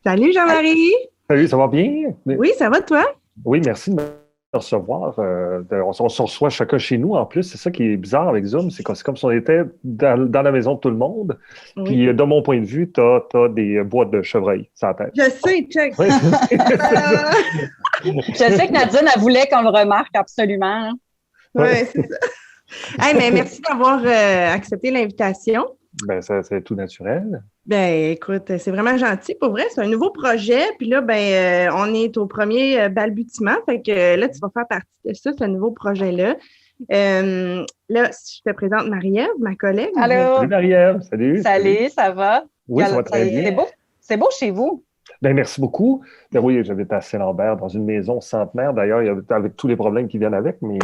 Salut Jean-Marie! Salut, ça va bien? Oui, ça va toi? Oui, merci de me recevoir. On se reçoit chacun chez nous en plus. C'est ça qui est bizarre avec Zoom, c'est comme si on était dans la maison de tout le monde. Oui. Puis, de mon point de vue, tu as des boîtes de chevreuil sur la tête. Je sais, check! Oui, Je sais que Nadine, elle voulait qu'on le remarque absolument. Oui, c'est ça. Hey, mais merci d'avoir accepté l'invitation. Ben, c'est tout naturel. Ben, écoute, c'est vraiment gentil. Pour vrai, c'est un nouveau projet. Puis là, on est au premier balbutiement. Fait que là, tu vas faire partie de ça, ce nouveau projet-là. Là, si je te présente Marie-Ève, ma collègue. Allô? Salut, Marie-Ève. Salut. Salut, ça va? Oui, ça va très bien. C'est beau chez vous. Ben, merci beaucoup. Ben oui, j'habite à Saint-Lambert, dans une maison centenaire. D'ailleurs, avec tous les problèmes qui viennent avec, mais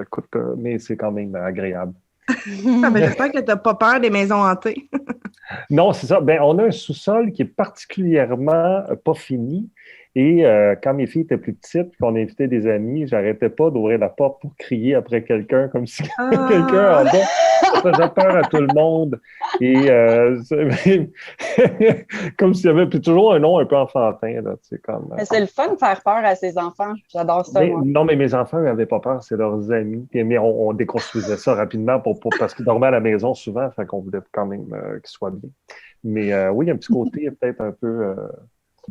écoute, mais c'est quand même agréable. Ah, ben, j'espère que tu n'as pas peur des maisons hantées. Non, c'est ça. Ben, on a un sous-sol qui est particulièrement pas fini. Et quand mes filles étaient plus petites, qu'on invitait des amis, j'arrêtais pas d'ouvrir la porte pour crier après quelqu'un, comme si quelqu'un en bas. Ça faisait peur à tout le monde. Et comme s'il y avait puis toujours un nom un peu enfantin. Là, Mais c'est le fun de faire peur à ses enfants. J'adore ça. Moi. Non, mais mes enfants n'avaient pas peur, c'est leurs amis. Mais on déconstruisait ça rapidement parce qu'ils dormaient à la maison souvent, fait qu'on voulait quand même qu'ils soient bien. Mais oui, il y a un petit côté peut-être un peu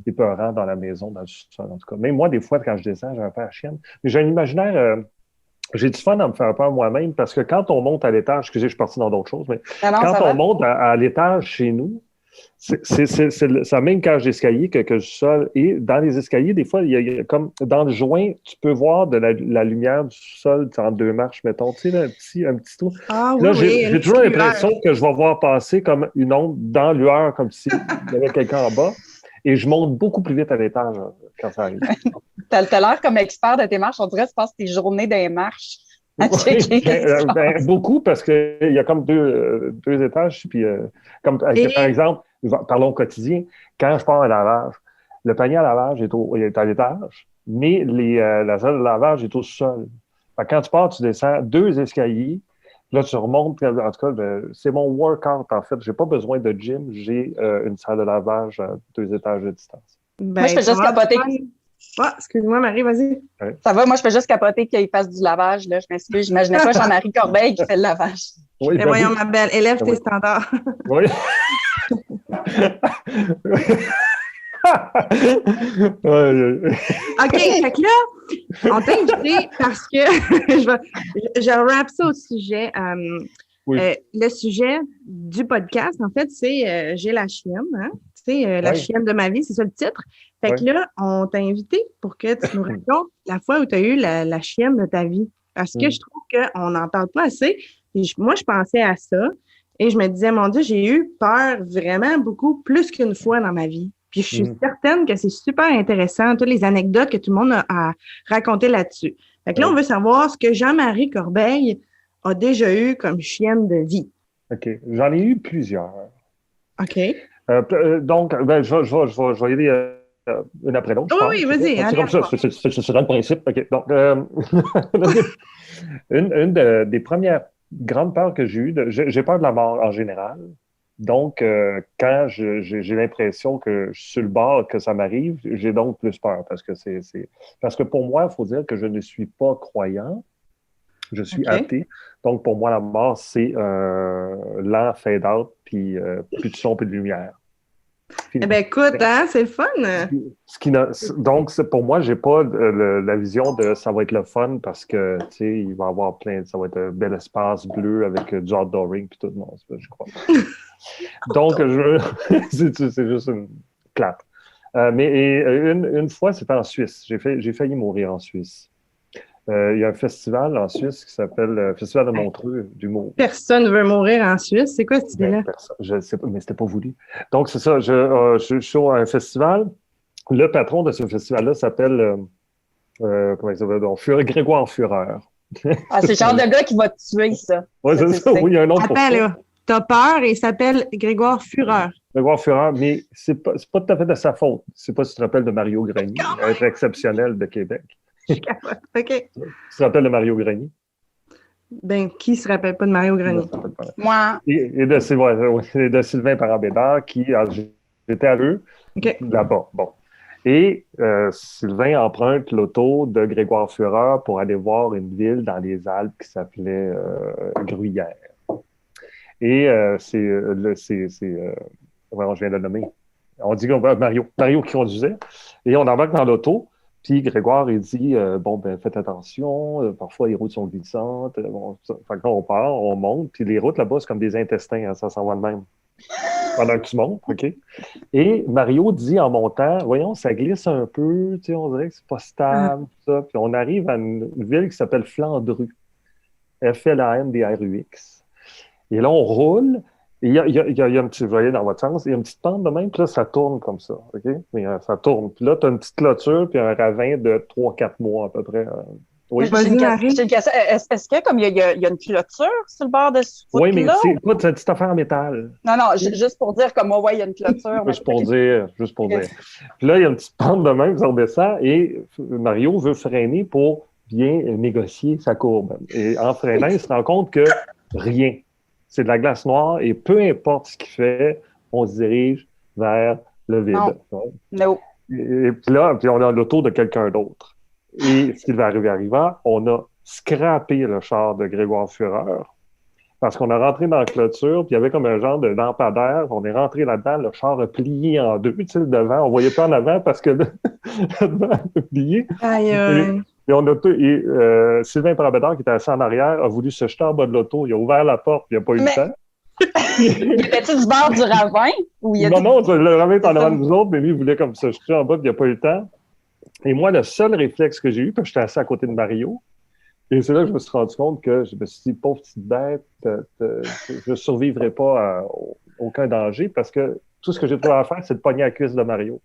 épeurant dans la maison, dans le sous-sol, en tout cas. Même moi, des fois, quand je descends, j'ai un peu la chienne. Mais j'ai un imaginaire... j'ai du fun à me faire peur moi-même parce que quand on monte à l'étage, excusez, je suis parti dans d'autres choses, mais quand on monte à l'étage chez nous, c'est la même cage d'escalier que le sol. Et dans les escaliers, des fois, il y a comme dans le joint, tu peux voir de la lumière du sol en 2 marches, mettons, tu sais, là, un petit trou. Ah, là, oui, j'ai toujours l'impression que je vais voir passer comme une ombre dans lueur, comme s'il y avait quelqu'un en bas. Et je monte beaucoup plus vite à l'étage quand ça arrive. T'as l'air comme expert de tes marches. On dirait que tu passes tes journées des marches à checker. Beaucoup, parce qu'il y a comme deux étages. Puis, comme, par exemple, parlons quotidien, quand je pars à lavage, le panier à lavage est à l'étage, mais la salle de lavage est au sol. Quand tu pars, tu descends 2 escaliers. Là, tu remontes. En tout cas, c'est mon workout, en fait. Je n'ai pas besoin de gym. J'ai une salle de lavage à 2 étages de distance. Moi, je peux juste capoter. Ah, excuse-moi, Marie, vas-y. Ouais. Ça va, moi, je peux juste capoter qu'il fasse du lavage. Là. Je m'excuse. J'imaginais pas Jean-Marie Corbeil qui fait le lavage. Oui, mais voyons, ma belle, élève tes standards. Oui. OK, fait que là, on t'a invité parce que je wrap ça au sujet. Oui. Le sujet du podcast, en fait, c'est J'ai la chienne, hein? Tu sais, la chienne de ma vie, c'est ça le titre. Fait que là, on t'a invité pour que tu nous racontes la fois où tu as eu la chienne de ta vie. Parce que je trouve qu'on n'en parle pas assez. Et moi, je pensais à ça et je me disais, mon Dieu, j'ai eu peur vraiment beaucoup, plus qu'une fois dans ma vie. Puis je suis certaine que c'est super intéressant, toutes les anecdotes que tout le monde a à raconter là-dessus. Fait que là, on veut savoir ce que Jean-Marie Corbeil a déjà eu comme chienne de vie. OK. J'en ai eu plusieurs. OK. Donc, je vais y aller une après l'autre. Oui, vas-y. C'est comme ça, c'est dans le principe. OK. Donc, une des premières grandes peurs que j'ai eues, j'ai peur de la mort en général. Donc, quand j'ai l'impression que je suis sur le bord, que ça m'arrive, j'ai donc plus peur parce que pour moi, il faut dire que je ne suis pas croyant. Je suis athée. Donc, pour moi, la mort, c'est lent, fade out, puis plus de son, plus de lumière. Eh bien, écoute, hein, c'est le fun. Donc, pour moi, j'ai pas la vision de ça va être le fun parce que, tu sais, il va y avoir ça va être un bel espace bleu avec du outdooring puis tout le monde, je crois. Donc, c'est juste une clap. Mais une fois, c'était en Suisse. J'ai failli mourir en Suisse. Il y a un festival en Suisse qui s'appelle le Festival de Montreux d'humour. Personne ne veut mourir en Suisse. C'est quoi cette idée-là? Je ne sais pas, mais c'était pas voulu. Donc, c'est ça. Je suis sur un festival. Le patron de ce festival-là s'appelle comment il s'appelle? Grégoire Fureur. Ah, c'est le genre de gars qui va te tuer, ça. Oui, c'est ça. Oui, il y a un nom pour ça. T'as peur et il s'appelle Grégoire Fureur. Grégoire Fureur, mais c'est pas tout à fait de sa faute. C'est pas si tu te rappelles de Mario Grenier, être exceptionnel de Québec. Je capote. OK. Tu te rappelles de Mario Grenier? Ben, qui se rappelle pas de Mario Grenier? Moi. Et de Sylvain Parent-Bédard, j'étais à eux. OK. Là-bas. Bon. Et Sylvain emprunte l'auto de Grégoire Fureur pour aller voir une ville dans les Alpes qui s'appelait Gruyère. Et je viens de le nommer. On dit Mario qui conduisait. Et on embarque dans l'auto. Puis Grégoire, il dit faites attention, parfois les routes sont glissantes. Fait que là, on part, on monte. Puis les routes là-bas, c'est comme des intestins, hein, ça s'en va de même. Pendant que tu montes, OK? Et Mario dit en montant, voyons, ça glisse un peu, tu sais, on dirait que c'est pas stable, tout ça. Puis on arrive à une ville qui s'appelle Flandru. Flandrux. Et là, on roule. Et il y a un petit, vous voyez dans votre sens, il y a une petite pente de même, puis là, ça tourne comme ça, OK? Mais ça tourne. Puis là, tu as une petite clôture, puis un ravin de 3-4 mois à peu près. Oui, j'ai une question. Est-ce que comme il y a une clôture sur le bord de ce route-là? Oui, mais c'est pas une petite affaire en métal. Non, juste pour dire comme moi, il y a une clôture. Juste pour dire. Puis là, il y a une petite pente de même, ça redescend, et Mario veut freiner pour bien négocier sa courbe. Et en freinant, il se rend compte que rien. C'est de la glace noire, et peu importe ce qu'il fait, on se dirige vers le vide. Non. Et puis là, on a l'auto de quelqu'un d'autre. Et ce qui va arriver, on a scrappé le char de Grégoire Fureur parce qu'on a rentré dans la clôture, puis il y avait comme un genre de lampadaire. On est rentré là-dedans, le char a plié en deux. Tu sais, le devant, on ne voyait pas en avant parce que le devant a plié. Et Sylvain Parabédard, qui était assis en arrière, a voulu se jeter en bas de l'auto. Il a ouvert la porte, puis il n'a pas eu le temps. Était-tu du bord du ravin? Non, le ravin est en avant de nous autres, mais lui, il voulait comme se jeter en bas, puis il n'a pas eu le temps. Et moi, le seul réflexe que j'ai eu, parce que j'étais assis à côté de Mario, et c'est là que je me suis rendu compte que je me suis dit, pauvre petite bête, je ne survivrai pas à aucun danger, parce que tout ce que j'ai trouvé à faire, c'est de pogner la cuisse de Mario.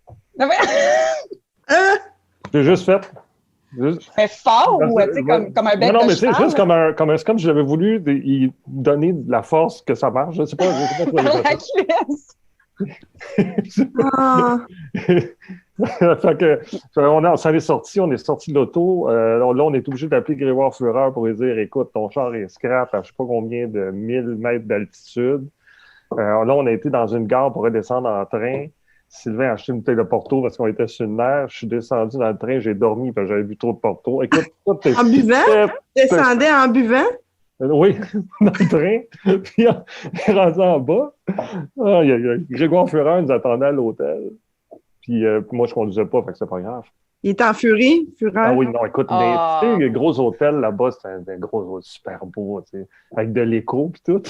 J'ai juste fait. Mais fort ou comme un bec de cheval? Non, mais c'est juste comme si j'avais voulu y donner de la force que ça marche. Je ne sais pas. La cuisse! Fait que, on s'en est sorti de l'auto. Là, on est obligé d'appeler Grégoire Fureur pour lui dire écoute, ton char est scrap à je ne sais pas combien de 1000 mètres d'altitude. Là, on a été dans une gare pour redescendre en train. Sylvain a acheté une bouteille de Porto parce qu'on était sur une mer. Je suis descendu dans le train, j'ai dormi parce que j'avais bu trop de Porto. Écoute, en buvant? Descendais en buvant? Oui, dans le train. Puis on est rendu en bas. Grégoire Fureur nous attendait à l'hôtel. Puis moi, je ne conduisais pas, fait que c'est pas grave. Il était en furie, Fureur? Ah oui, non, écoute, mais tu sais, les gros hôtels là-bas, c'est un gros hôtel super beau, tu sais, avec de l'écho puis tout.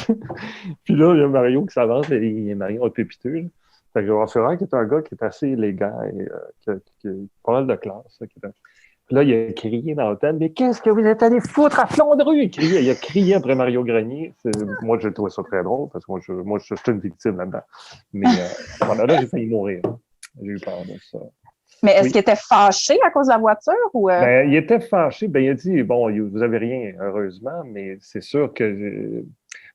Puis là, il y a Mario qui s'avance, et Mario est pépiteux. Fait que Grégoire Fureur, qui est un gars qui est assez élégant et qui a pas mal de classe. Puis là, il a crié dans l'hôtel, mais qu'est-ce que vous êtes allé foutre à Flandru? Il a crié après Mario Grenier. Moi, j'ai trouvé ça très drôle parce que moi, je suis une victime là-dedans. Mais là, j'ai failli mourir. J'ai eu peur de ça. Mais est-ce qu'il était fâché à cause de la voiture? Ou il était fâché. Il a dit, bon, vous n'avez rien, heureusement, mais c'est sûr que...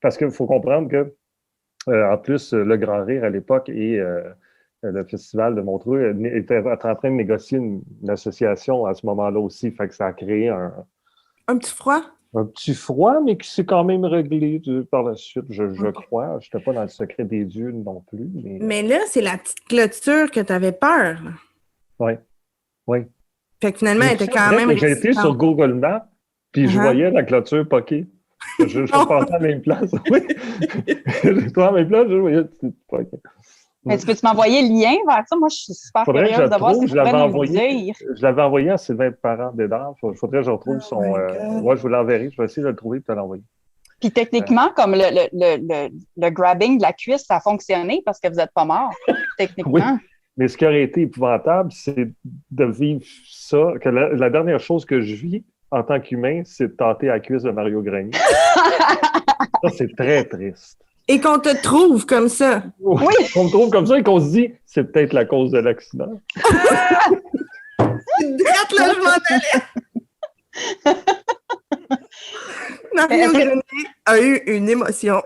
Parce qu'il faut comprendre que, en plus, le Grand Rire à l'époque et le Festival de Montreux était en train de négocier une association à ce moment-là aussi. Fait que ça a créé un petit froid? Un petit froid, mais qui s'est quand même réglé par la suite, je crois. Je n'étais pas dans le secret des dieux non plus. Mais là, c'est la petite clôture que tu avais peur. Oui. Fait que finalement, elle était quand même... J'ai été sur Google Maps, puis je voyais la clôture poquée. Je passais à la même place. Oui. J'étais à la même place, je voyais la petite poquée. Mais tu peux-tu m'envoyer le lien vers ça? Moi, je suis super curieuse de voir si tu pourrais nous dire. Je l'avais envoyé à Sylvain Parent-Bédard. Il faudrait que je retrouve son... Moi, je vous l'enverrai. Je vais essayer de le trouver et de te l'envoyer. Puis techniquement, comme le grabbing de la cuisse, ça a fonctionné parce que vous n'êtes pas mort, techniquement. Oui, mais ce qui aurait été épouvantable, c'est de vivre ça. Que la dernière chose que je vis en tant qu'humain, c'est de tenter la cuisse de Mario Grenier. Ça, c'est très triste. Et qu'on te trouve comme ça. Oui, qu'on te trouve comme ça et qu'on se dit, c'est peut-être la cause de l'accident. Drette là, je m'en allais. Mario Grenier a eu une émotion.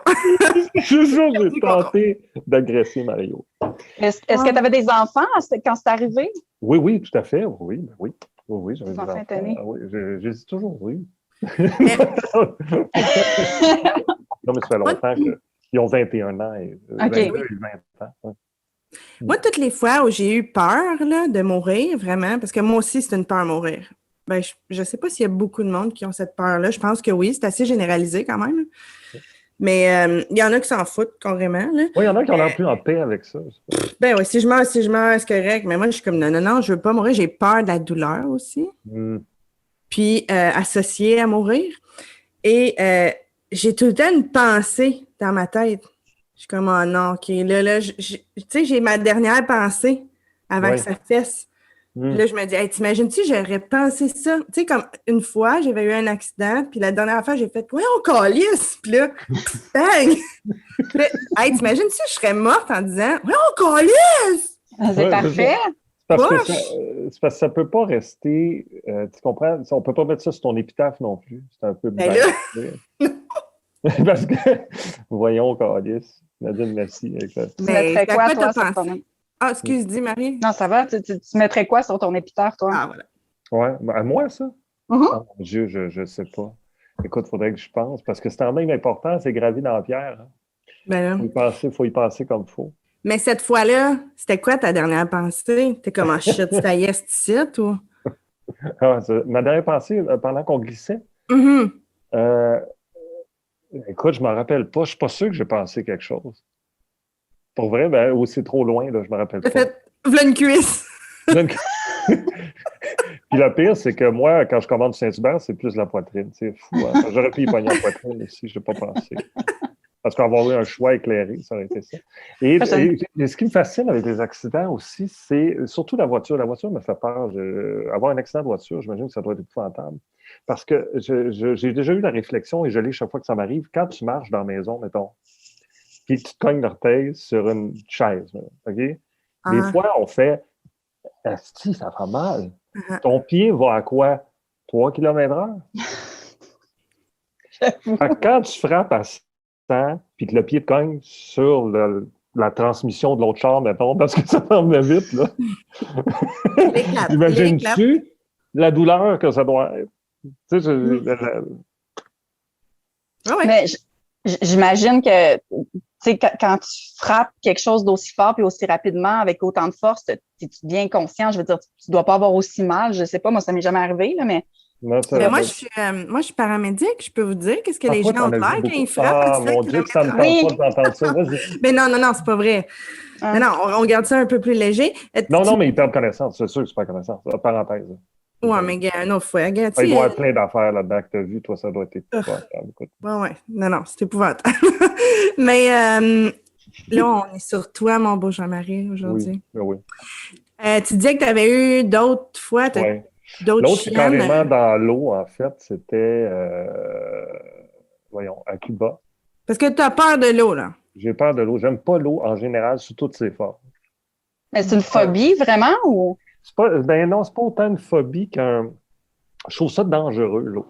Je suis sûr que j'ai tenté d'agresser Mario. Est-ce que tu avais des enfants quand c'est arrivé? Oui, tout à fait. Oui, j'avais des enfants. Oui, j'ai dit toujours oui. Non, mais ça fait longtemps qu'ils ont 21 ans et 22 et 20 ans. Ouais. Moi, toutes les fois où j'ai eu peur là, de mourir, vraiment, parce que moi aussi, c'est une peur à mourir. Ben, je ne sais pas s'il y a beaucoup de monde qui ont cette peur-là. Je pense que oui, c'est assez généralisé quand même. Mais il y en a qui s'en foutent carrément. Là. Oui, il y en a qui ont l'air plus en paix avec ça. Ben oui, si je meurs, c'est correct. Mais moi, je suis comme non, je veux pas mourir. J'ai peur de la douleur aussi. Puis associée à mourir. Et j'ai tout le temps une pensée dans ma tête. Je suis comme, oh non, OK, là, tu sais, j'ai ma dernière pensée avant que ça fesse. Là, je me dis, hey, t'imagines-tu, j'aurais pensé ça. Tu sais, comme une fois, j'avais eu un accident, puis la dernière fois, j'ai fait, ouais, on calisse. Puis là, bang! Puis là, hey, t'imagines-tu, je serais morte en disant, ouais, on calisse! C'est parfait. C'est parce que ça ne peut pas rester, tu comprends? On ne peut pas mettre ça sur ton épitaphe non plus. C'est un peu bizarre. Parce que, voyons, calisse. Nadine, merci. Tu mettrais quoi, toi, sur ton... Ah, dis Marie. Non, ça va. Tu mettrais quoi sur ton épitaphe, toi? Ah, voilà. Ouais, à moi, ça? Oh mon Dieu, je ne sais pas. Écoute, il faudrait que je pense, parce que c'est quand même important, c'est gravé dans la pierre. Hein. Ben Il faut y penser comme il faut. Mais cette fois-là, c'était quoi ta dernière pensée? T'es comme, shit, ça y est, c'est ici, ou? Ma dernière pensée, pendant qu'on glissait, écoute, je ne me rappelle pas. Je ne suis pas sûr que j'ai pensé quelque chose. Pour vrai, ou c'est trop loin, là, je ne me rappelle pas. V'là une cuisse! Puis le pire, c'est que moi, quand je commande du Saint-Hubert, c'est plus la poitrine. C'est fou. Hein? J'aurais pu y pogner la poitrine aussi, je n'ai pas pensé. Parce qu'avoir eu un choix éclairé, ça aurait été ça. Et ce qui me fascine avec les accidents aussi, c'est surtout la voiture. La voiture me fait peur. Avoir un accident de voiture, j'imagine que ça doit être épouvantable. Parce que j'ai déjà eu la réflexion, et je l'ai chaque fois que ça m'arrive, quand tu marches dans la maison, mettons, puis tu te cognes l'orteil sur une chaise, OK? Des fois, on fait « Asti, ça fait mal. » Ton pied va à quoi? 3 km/h? Quand tu frappes à 100, puis que le pied te cogne sur la transmission de l'autre char, mettons, parce que ça tombe vite, là. Imagines-tu la douleur que ça doit être? Tu sais, Mais j'imagine que quand tu frappes quelque chose d'aussi fort puis aussi rapidement, avec autant de force, tu es bien conscient. Je veux dire, tu dois pas avoir aussi mal. Je sais pas, moi, ça m'est jamais arrivé, là, mais... moi, je suis paramédic. Je peux vous dire qu'est-ce que les gens ont l'air quand ils frappent. Ah, mon Dieu, que ça me tente pas d'entendre ça. Mais non, c'est pas vrai. Non, on garde ça un peu plus léger. Non, mais ils perdent connaissance. C'est sûr que c'est pas connaissance. Parenthèse. Ouais, mais une autre fois. Il doit y avoir plein d'affaires là-dedans que tu as vues. Toi, ça doit être épouvantable. Ouais. Non, c'est épouvantable. Mais là, on est sur toi, mon beau Jean-Marie, aujourd'hui. Oui. Tu disais que tu avais eu d'autres fois d'autres L'autre, chiennes. c'est carrément dans l'eau, en fait. C'était, à Cuba. Parce que tu as peur de l'eau, là. J'ai peur de l'eau. J'aime pas l'eau en général sous toutes ses formes. Mais c'est une phobie, vraiment, ou... Non, c'est pas autant une phobie qu'un... Je trouve ça dangereux, l'eau.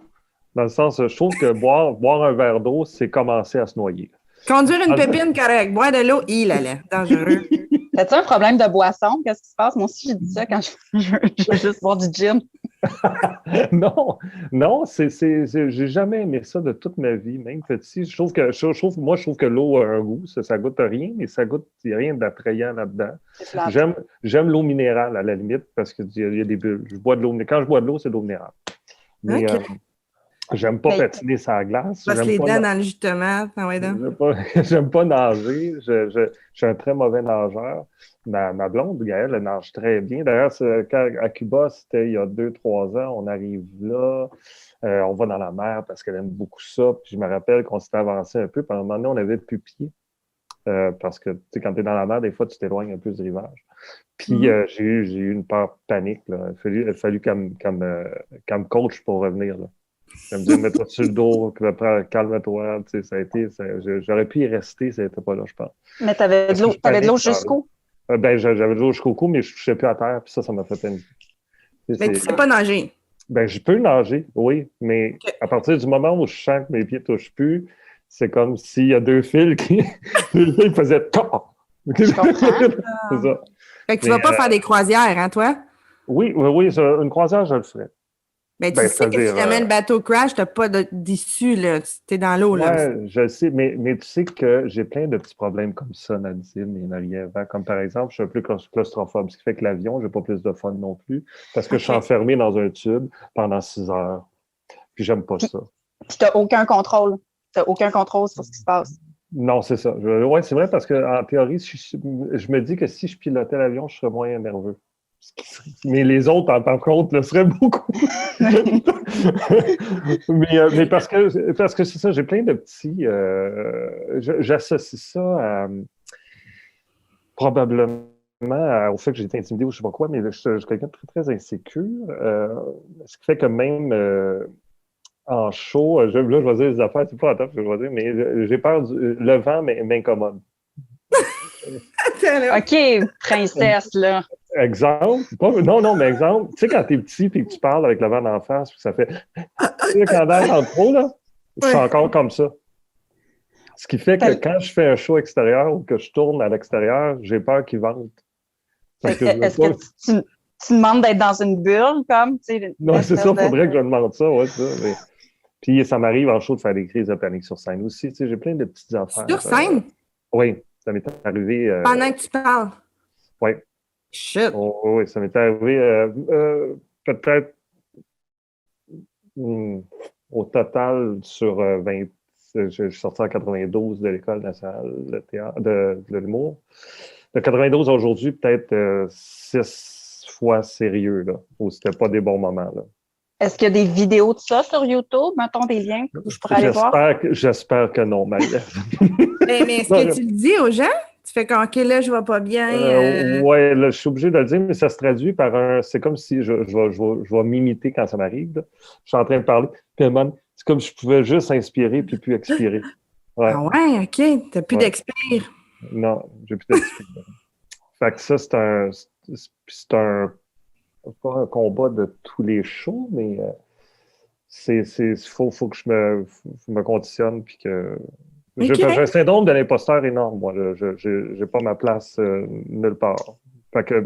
Dans le sens, je trouve que boire un verre d'eau, c'est commencer à se noyer. Conduire une pépine, correct. Boire de l'eau, dangereux. T'as-tu un problème de boisson? Qu'est-ce qui se passe? Moi aussi, j'ai dit ça quand je veux juste boire du gin. Non, j'ai jamais aimé ça de toute ma vie, même petit. Je trouve que l'eau a un goût, ça goûte rien, mais il n'y a rien d'attrayant là-dedans. J'aime l'eau minérale à la limite parce qu'il y a des bulles. Quand je bois de l'eau, c'est de l'eau minérale. Mais j'aime pas patiner sur la glace. Passe les dents dans le jus de tomate. J'aime pas nager. Je suis un très mauvais nageur. Ma blonde, Gaëlle, elle nage très bien. D'ailleurs, à Cuba, c'était il y a 2-3 ans. On arrive là, on va dans la mer parce qu'elle aime beaucoup ça. Puis je me rappelle qu'on s'était avancé un peu. Puis à un moment donné, on avait plus pied. Parce que quand tu es dans la mer, des fois, tu t'éloignes un peu du rivage. Puis j'ai eu une peur panique. Là. Il a fallu qu'elle me coach pour revenir. Là. Elle me dit, mets-toi sur le dos, calme-toi. J'aurais pu y rester, ça n'était pas là, je pense. Mais tu avais de l'eau jusqu'où? J'avais de l'eau jusqu'au cou, mais je ne touchais plus à terre, puis ça m'a fait paniquer. Mais tu ne sais pas nager? Je peux nager, oui, mais à partir du moment où je sens que mes pieds ne touchent plus, c'est comme s'il y a 2 fils qui faisaient « top ». Je comprends. C'est ça. Fait que tu ne vas pas faire des croisières, hein, toi? Oui, une croisière, je le ferais. Mais tu sais que si jamais le bateau crash, tu n'as pas d'issue, là. Tu es dans l'eau, là. Oui, je sais, mais tu sais que j'ai plein de petits problèmes comme ça, Nadine et Marie-Ève. Comme par exemple, je suis un peu claustrophobe, ce qui fait que l'avion, je n'ai pas plus de fun non plus, parce que je suis enfermé dans un tube pendant 6 heures. Puis j'aime pas ça. Puis tu n'as aucun contrôle. Tu n'as aucun contrôle sur ce qui se passe. Non, c'est ça. Oui, c'est vrai, parce qu'en théorie, je me dis que si je pilotais l'avion, je serais moins nerveux. Mais les autres, en tant que compte, le seraient beaucoup. mais parce que c'est ça, j'ai plein de petits... j'associe ça à, probablement au fait que j'ai été intimidé ou je sais pas quoi, mais je suis quelqu'un de très, très insécure. Ce qui fait que même en show, là, je vais dire des affaires, c'est pas attends, je vais dire, mais j'ai peur le vent m'incommode. OK, princesse, là. Exemple. Non, mais exemple. Tu sais, quand t'es petit et que tu parles avec le vent d'en face, puis ça fait. Tu sais, quand l'air rentre trop, là, je suis encore comme ça. Ce qui fait que quand je fais un show extérieur ou que je tourne à l'extérieur, j'ai peur qu'il vente. Est-ce que tu demandes d'être dans une bulle, comme? Non, c'est ça, il faudrait que je demande ça, ouais, ça. Mais... Puis ça m'arrive en show de faire des crises de panique sur scène aussi. Tu sais, j'ai plein de petites affaires. Sur scène? Oui, ça m'est arrivé. Pendant que tu parles? Oui. Shit! Oh, oui, ça m'est arrivé peut-être au total sur 20. Je suis sorti en 92 de l'École nationale de théâtre, de l'humour. De 92 à aujourd'hui, peut-être 6 fois sérieux, là, où c'était pas des bons moments. Là. Est-ce qu'il y a des vidéos de ça sur YouTube? Mettons des liens où je pourrais aller voir? J'espère que non, Marie-Ève. mais est-ce que tu le dis aux gens? Tu fais comme, OK, là, je vais pas bien. Oui, là, je suis obligé de le dire, mais ça se traduit par un... C'est comme si je vais m'imiter quand ça m'arrive. Là. Je suis en train de parler. Puis, c'est comme si je pouvais juste inspirer puis plus expirer. Ouais. Ah ouais, OK. T'as plus d'expire. Non, j'ai plus d'expire. Fait que ça, c'est pas un combat de tous les shows, mais faut que je me conditionne puis que... Okay. J'ai un syndrome de l'imposteur énorme, moi. Je n'ai pas ma place nulle part. Fait que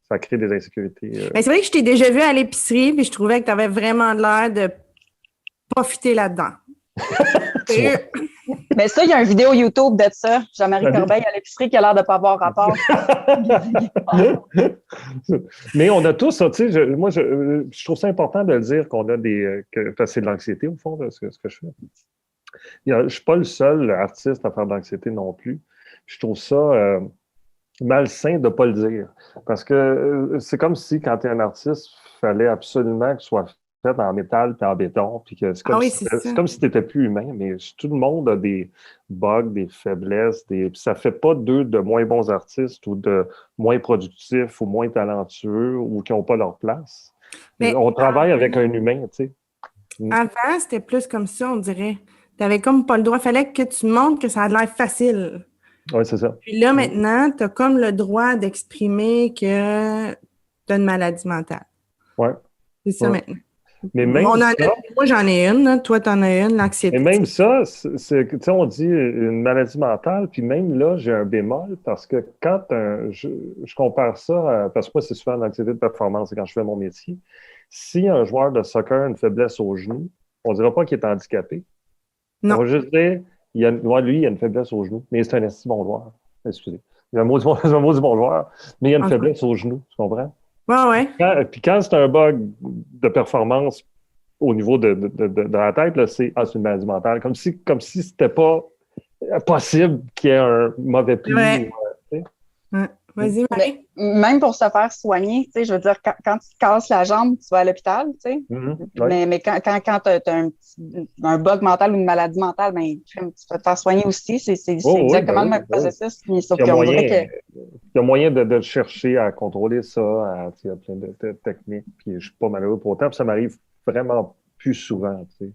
ça crée des insécurités. C'est vrai que je t'ai déjà vu à l'épicerie puis je trouvais que tu avais vraiment l'air de profiter là-dedans. Mais ça, il y a une vidéo YouTube de ça. Jean-Marie Corbeil à l'épicerie qui a l'air de ne pas avoir rapport. Mais on a tous ça, tu sais. Moi, je trouve ça important de le dire qu'on a c'est de l'anxiété, au fond, ce que je fais. Je ne suis pas le seul artiste à faire de l'anxiété non plus. Je trouve ça malsain de ne pas le dire. Parce que c'est comme si, quand tu es un artiste, il fallait absolument que ce soit fait en métal et en béton. Puis que c'est comme si tu n'étais plus humain. Mais tout le monde a des bugs, des faiblesses. Puis ça ne fait pas d'eux de moins bons artistes ou de moins productifs ou moins talentueux ou qui n'ont pas leur place. Mais on travaille avec un humain, tu sais. Avant, c'était plus comme ça, on dirait. Tu n'avais comme pas le droit. Il fallait que tu montres que ça a l'air facile. Oui, c'est ça. Puis là, maintenant, tu as comme le droit d'exprimer que tu as une maladie mentale. Oui. C'est ça maintenant. Mais même moi, j'en ai une. Là. Toi, tu en as une, l'anxiété. Et même ça, on dit une maladie mentale, puis même là, j'ai un bémol parce que quand je compare ça, parce que moi, c'est souvent l'anxiété de performance, c'est quand je fais mon métier. Si un joueur de soccer a une faiblesse au genou, on ne dira pas qu'il est handicapé. Non. On va juste dire, lui, il a une faiblesse au genou, mais c'est un esti bon joueur. Excusez. Il a un mot du bon joueur, mais il a une faiblesse au genou, tu comprends? Ouais. Puis quand c'est un bug de performance au niveau de la tête, là, c'est une maladie mentale. Comme si c'était pas possible qu'il y ait un mauvais pli. Ouais. Vas-y, Marie. Même pour se faire soigner, tu sais, je veux dire, quand tu te casses la jambe, tu vas à l'hôpital, tu sais. Mais quand tu as un bug mental ou une maladie mentale, ben, tu peux te faire soigner aussi. C'est exactement le même processus. Sauf qu'on dirait que... Il y a moyen de chercher à contrôler ça. Il y a plein de techniques. Puis je suis pas malheureux pour autant. Puis ça m'arrive vraiment plus souvent, tu sais.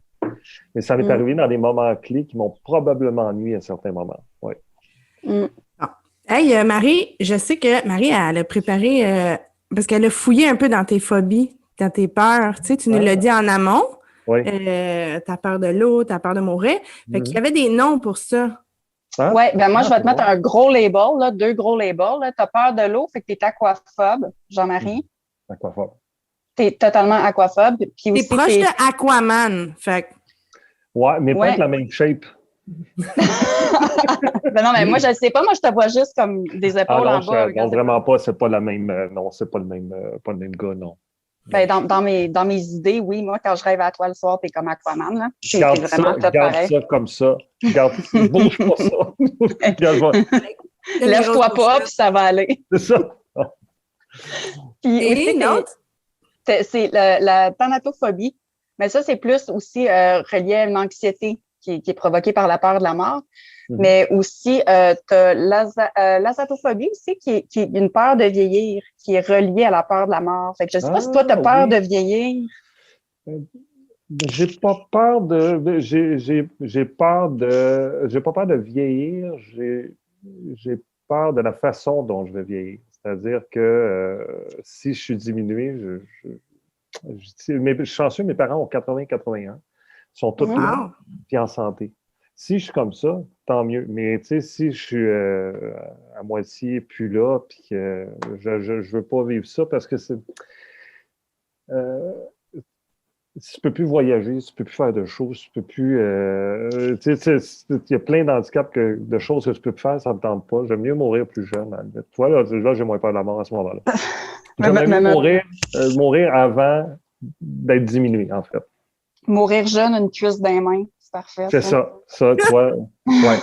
Mais ça m'est arrivé dans des moments clés qui m'ont probablement nuit à certains moments. Oui. Hey, Marie, je sais que Marie, elle a préparé, parce qu'elle a fouillé un peu dans tes phobies, dans tes peurs. Tu sais, tu nous l'as dit en amont. Oui. T'as peur de l'eau, t'as peur de mourir. Fait qu'il y avait des noms pour ça. Oui, ben moi, je vais te mettre un gros label, là, 2 gros labels. T'as peur de l'eau, fait que t'es aquaphobe, Jean-Marie. Aquaphobe. t'es totalement aquaphobe. Puis T'es aussi, proche de Aquaman. Fait que... Ouais, mais pas avec la même shape. Ben non, mais moi, je ne sais pas. Moi, je te vois juste comme des épaules en bas. Non, vraiment pas. C'est pas la même. Non, c'est pas le même gars, non. Ben, dans mes idées, oui. Moi, quand je rêve à toi le soir, t'es comme Aquaman, là. Garde vraiment ça, garde ça comme ça. Garde, bouge pas ça. Lève-toi pas, puis ça va aller. C'est ça. Puis aussi, une autre? c'est la thanatophobie. Mais ça, c'est plus aussi relié à une anxiété qui est provoquée par la peur de la mort. Mais aussi, tu as l'azatophobie aussi, qui est une peur de vieillir, qui est reliée à la peur de la mort. Fait que je sais pas si toi, tu as peur de vieillir. J'ai pas peur de. J'ai pas peur de vieillir. J'ai peur de la façon dont je vais vieillir. C'est-à-dire que si je suis diminué, je suis chanceux, mes parents ont 80-81 ans. Ils sont tous là, puis en santé. Si je suis comme ça, tant mieux. Mais tu sais, si je suis à moitié plus là, puis que je veux pas vivre ça parce que c'est. Tu peux plus voyager, tu peux plus faire de choses, tu peux plus. Tu sais, il y a plein d'handicaps, de choses que tu peux plus faire, ça me tente pas. J'aime mieux mourir plus jeune. Tu vois, là, j'ai moins peur de la mort à ce moment-là. J'aimerais mieux mourir avant d'être diminué, en fait. Mourir jeune, une cuisse dans les mains, c'est parfait. C'est ça, tu vois. Ouais.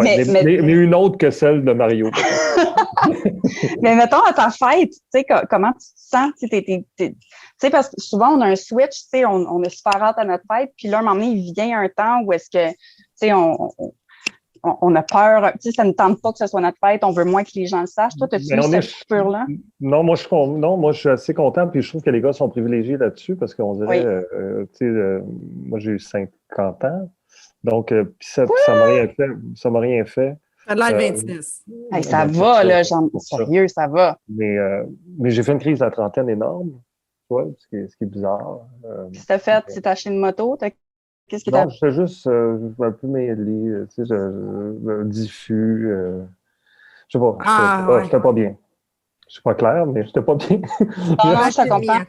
Mais une autre que celle de Mario. Mais mettons, à ta fête, tu sais, comment tu te sens? Tu sais, parce que souvent, on a un switch, tu sais, on est super hâte à notre fête, puis là, à un moment donné, il vient un temps où est-ce que, tu sais, on a peur, tu sais, ça ne tente pas que ce soit notre fête, on veut moins que les gens le sachent. Toi, as-tu eu cette coupure-là? Non, moi, je suis assez content, puis je trouve que les gars sont privilégiés là-dessus, parce qu'on dirait, tu sais, moi, j'ai eu 50 ans, donc, ça m'a rien fait. Ça a l'air de 26. Hey, ça va, là, sérieux, ça va. Mais j'ai fait une crise de la trentaine énorme, tu vois, ce qui est bizarre. Qu'est-ce que t'as fait? Tu t'as acheté une moto? Qu'est-ce que non, j'étais juste un peu mêlé, tu sais, diffus. Je sais pas, j'étais pas bien. Je suis pas clair, mais j'étais pas bien. Ah, je comprends.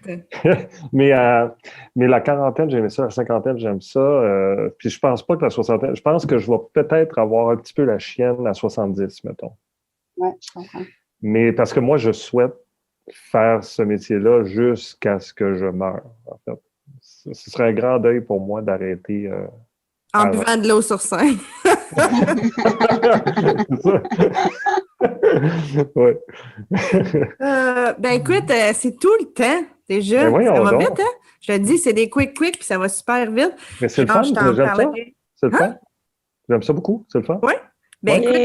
mais la quarantaine, j'aimais ça. La cinquantaine, j'aime ça. Puis je pense pas que la soixantaine... Je pense que je vais peut-être avoir un petit peu la chienne à 70, mettons. Oui, je comprends. Mais parce que moi, je souhaite faire ce métier-là jusqu'à ce que je meure, en fait. Ce serait un grand deuil pour moi d'arrêter... en buvant de l'eau sur scène. C'est ça. Ouais. Ben écoute, c'est tout le temps déjà. Ben ça va vite, hein? Je te dis, c'est des quick, puis ça va super vite. Mais c'est le fun, j'aime ça. C'est le fun. J'aime ça beaucoup, c'est le fun. Oui. Ben écoute,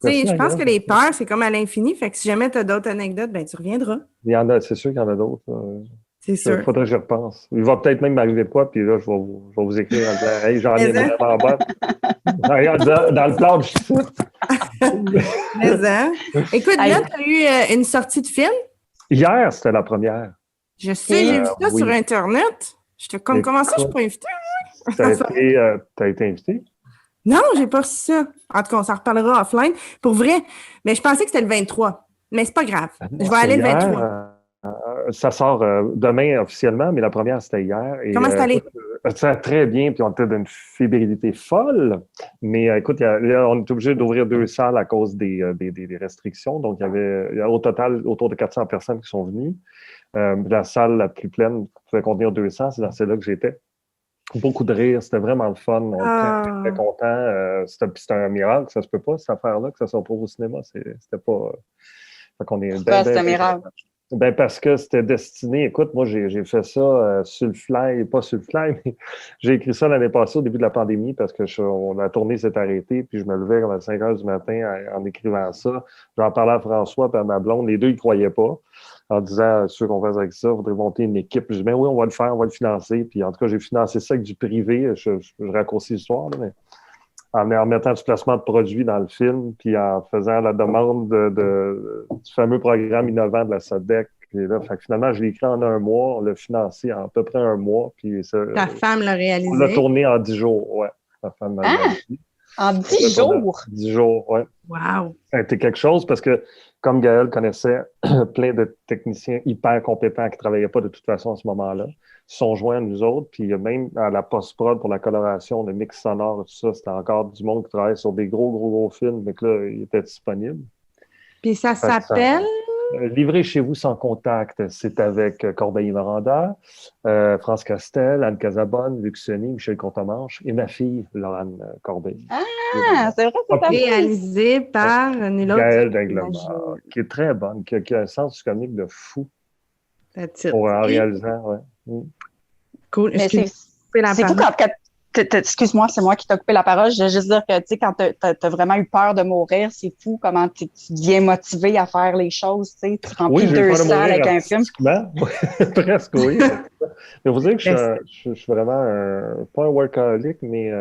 je pense que les peurs, c'est comme à l'infini. Fait que si jamais tu as d'autres anecdotes, ben tu reviendras. C'est sûr qu'il y en a d'autres. C'est sûr. Il faudrait que je repense. Il va peut-être même m'arriver quoi, puis là, je vais vous écrire en disant hey, j'en ai vraiment bonne. Dans le plan, je suis Écoute, là, tu as eu une sortie de film? Hier, c'était la première. Je sais, j'ai vu ça sur Internet. J'étais comme, comment ça, je ne suis pas invitée? T'as été invité? Non, j'ai pas reçu ça. En tout cas, on s'en reparlera offline. Pour vrai, mais je pensais que c'était le 23. Mais c'est pas grave. Je vais aller le 23. Ça sort demain officiellement, mais la première, c'était hier. Et, comment c'est allé? Ça va très bien, puis on était d'une fébrilité folle. Mais écoute, là, on est obligé d'ouvrir 2 salles à cause des restrictions. Donc, il y a au total autour de 400 personnes qui sont venues. La salle la plus pleine pouvait contenir 200. C'est dans celle-là que j'étais. Beaucoup de rire. C'était vraiment le fun. On était très, très contents. C'était un miracle. Ça se peut pas, cette affaire-là, que ça se retrouve au cinéma. C'était pas... c'est un miracle. Ben parce que c'était destiné. Écoute, moi, j'ai fait ça sur le fly, pas sur le fly, mais j'ai écrit ça l'année passée au début de la pandémie parce que la tournée s'est arrêtée, puis je me levais à 5 heures du matin en écrivant ça. J'en parlais à François et à ma blonde. Les deux, ils ne croyaient pas en disant ceux qu'on fasse avec ça, il faudrait monter une équipe. Je dis, ben oui, on va le faire, on va le financer. Puis en tout cas, j'ai financé ça avec du privé. Je raccourcis l'histoire, là, mais en mettant du placement de produits dans le film, puis en faisant la demande du fameux programme innovant de la SODEC. Et là, finalement, je l'ai écrit en 1 mois, on l'a financé en à peu près 1 mois. Puis ta femme l'a réalisé? On l'a tourné en 10 jours, oui. Ta femme m'a réalisé. En 10 jours? 10 jours, oui. Wow! Ça a été quelque chose parce que comme Gaël connaissait plein de techniciens hyper compétents qui ne travaillaient pas de toute façon à ce moment-là, se sont joints à nous autres. Puis même à la post-prod pour la coloration, le mix sonore, tout ça, c'était encore du monde qui travaillait sur des gros films, mais que là, il était disponible. Puis ça s'appelle? Livré chez vous sans contact, c'est avec Corbeil-Miranda, France Castel, Anne Casabonne, Luc Sonny, Michel Courtemanche et ma fille, Laurane Corbeil. Ah, c'est vrai, c'est réalisé par nul autre. Gaëlle Dinglemar, qui est très bonne, qui a un sens comique de fou. Pour en réalisant, oui. Cool. C'est fou quand excuse-moi, c'est moi qui t'ai coupé la parole. Je veux juste dire que, tu sais, quand t'as vraiment eu peur de mourir, c'est fou comment tu deviens motivé à faire les choses, tu sais. Tu remplis 2 salles avec un film. Presque, oui. Mais vous dire que je suis vraiment pas un workaholic, mais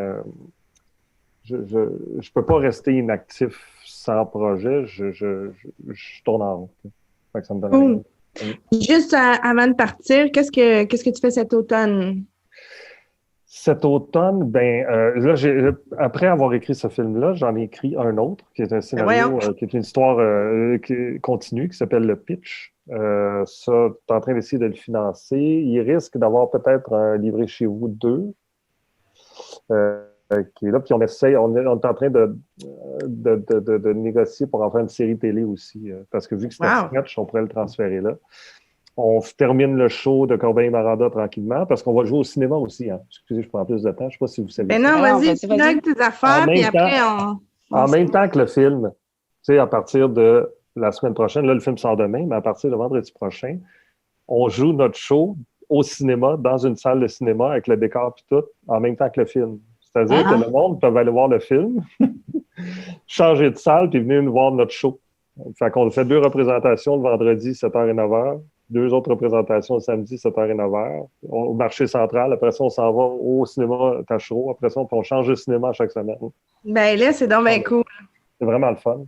je peux pas rester inactif sans projet. Je tourne en rond. Fait que ça me donne rien. Juste avant de partir, qu'est-ce que tu fais cet automne? Cet automne, là, après avoir écrit ce film-là, j'en ai écrit un autre, qui est un scénario, qui est une histoire continue, qui s'appelle Le Pitch. Ça, tu es en train d'essayer de le financer. Il risque d'avoir peut-être un Livré chez vous 2, qui est là. Puis on est en train de négocier pour en faire une série télé aussi. Parce que vu que c'est un sketch, on pourrait le transférer là. On termine le show de Corbeil-Miranda tranquillement parce qu'on va jouer au cinéma aussi. Hein. Excusez, je prends plus de temps. Je ne sais pas si vous savez. Mais non, vas-y, tu plug tes affaires, puis après, En même temps que le film, tu sais, à partir de la semaine prochaine, là, le film sort demain, mais à partir de vendredi prochain, on joue notre show au cinéma, dans une salle de cinéma, avec le décor et tout, en même temps que le film. C'est-à-dire que le monde peut aller voir le film, changer de salle, puis venir nous voir notre show. Fait qu'on fait 2 représentations le vendredi, 7h et 9h. 2 autres représentations le samedi, 7h et 9h. Au marché central. Après ça, on s'en va au cinéma Tachereau. Après ça, on change de cinéma chaque semaine. Ben là, c'est donc bien cool. C'est vraiment le fun.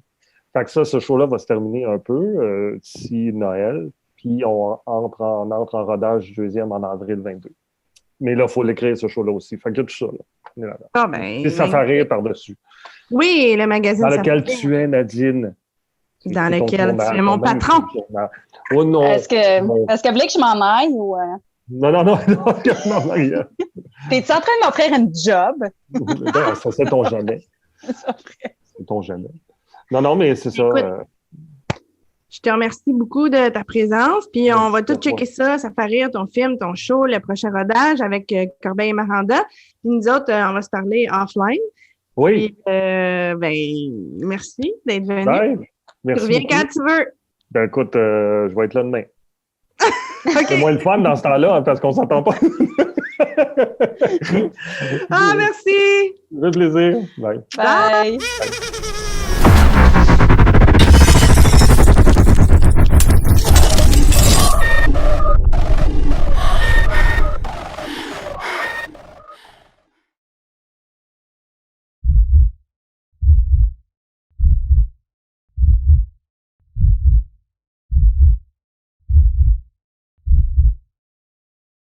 Fait que ça, ce show-là va se terminer un peu d'ici Noël. Puis on entre en rodage du 2e en avril 22. Mais là, il faut l'écrire, ce show-là aussi. Fait que tout ça, là. Ah ben, et ça fait rire par-dessus. Oui, le magazine. Dans lequel tu es, Nadine. Dans lequel tu es mon patron. Oh non. Est-ce que vous voulez que je m'en aille ou... Non, T'es-tu en train de m'offrir un job? Ça, c'est ton jamais. C'est ton jamais. Non, mais c'est ça. Je te remercie beaucoup de ta présence. Puis on va tout checker ça. Ça fait rire ton film, ton show, le prochain rodage avec Corbeil-Miranda. Puis nous autres, on va se parler offline. Oui. Puis, merci d'être venu. Bye. Merci. Tu reviens quand tu veux. Ben écoute, je vais être là demain. Okay. C'est moins le fun dans ce temps-là, hein, parce qu'on ne s'entend pas. Merci. Ça fait plaisir. Bye. Bye.